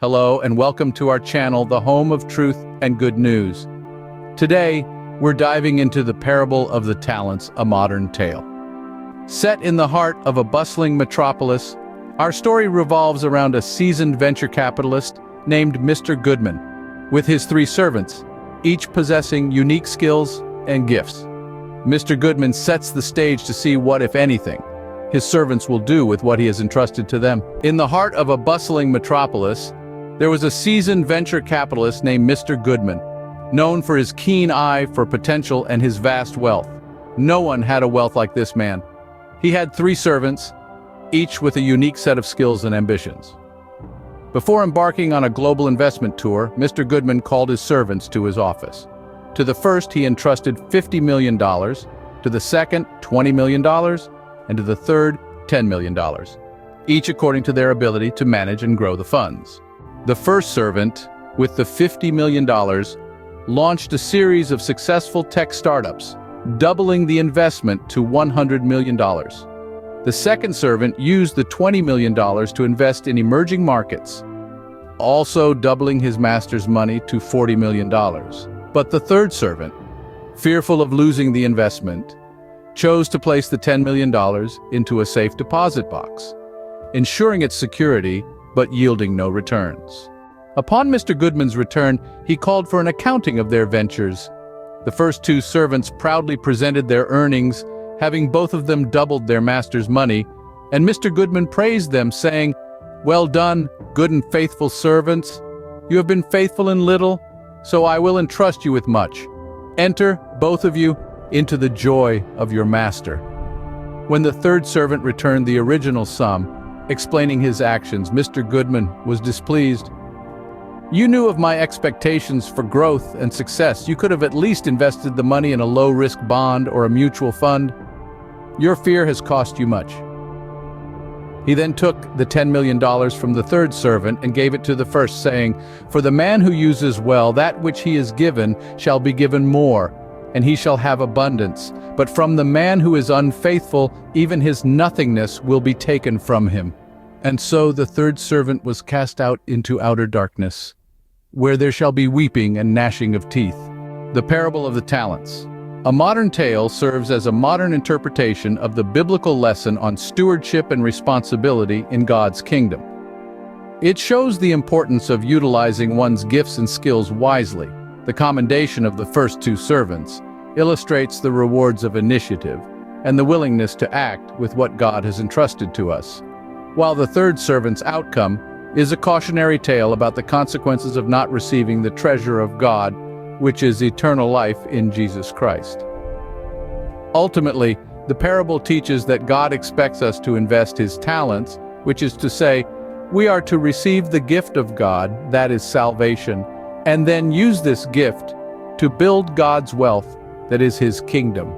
Hello and welcome to our channel, the home of truth and good news. Today, we're diving into the parable of the talents, a modern tale. Set in the heart of a bustling metropolis, our story revolves around a seasoned venture capitalist named Mr. Goodman, with his three servants, each possessing unique skills and gifts. Mr. Goodman sets the stage to see what, if anything, his servants will do with what he has entrusted to them. In the heart of a bustling metropolis, there was a seasoned venture capitalist named Mr. Goodman, known for his keen eye for potential and his vast wealth. No one had a wealth like this man. He had three servants, each with a unique set of skills and ambitions. Before embarking on a global investment tour, Mr. Goodman called his servants to his office. To the first, he entrusted $50 million, to the second, $20 million, and to the third, $10 million, each according to their ability to manage and grow the funds. The first servant, with the $50 million, launched a series of successful tech startups, doubling the investment to $100 million. The second servant used the $20 million to invest in emerging markets, also doubling his master's money to $40 million. But the third servant, fearful of losing the investment, chose to place the $10 million into a safe deposit box, ensuring its security but yielding no returns. Upon Mr. Goodman's return, he called for an accounting of their ventures. The first two servants proudly presented their earnings, having both of them doubled their master's money, and Mr. Goodman praised them, saying, "Well done, good and faithful servants. You have been faithful in little, so I will entrust you with much. Enter, both of you, into the joy of your master." When the third servant returned the original sum, explaining his actions, Mr. Goodman was displeased. "You knew of my expectations for growth and success. You could have at least invested the money in a low-risk bond or a mutual fund. Your fear has cost you much." He then took the $10 million from the third servant and gave it to the first, saying, "For the man who uses well that which he is given shall be given more, and he shall have abundance. But from the man who is unfaithful, even his nothingness will be taken from him." And so the third servant was cast out into outer darkness, where there shall be weeping and gnashing of teeth. The parable of the talents. A modern tale serves as a modern interpretation of the biblical lesson on stewardship and responsibility in God's kingdom. It shows the importance of utilizing one's gifts and skills wisely. The commendation of the first two servants illustrates the rewards of initiative and the willingness to act with what God has entrusted to us, while the third servant's outcome is a cautionary tale about the consequences of not receiving the treasure of God, which is eternal life in Jesus Christ. Ultimately, the parable teaches that God expects us to invest His talents, which is to say, we are to receive the gift of God, that is salvation, and then use this gift to build God's wealth, that is His kingdom.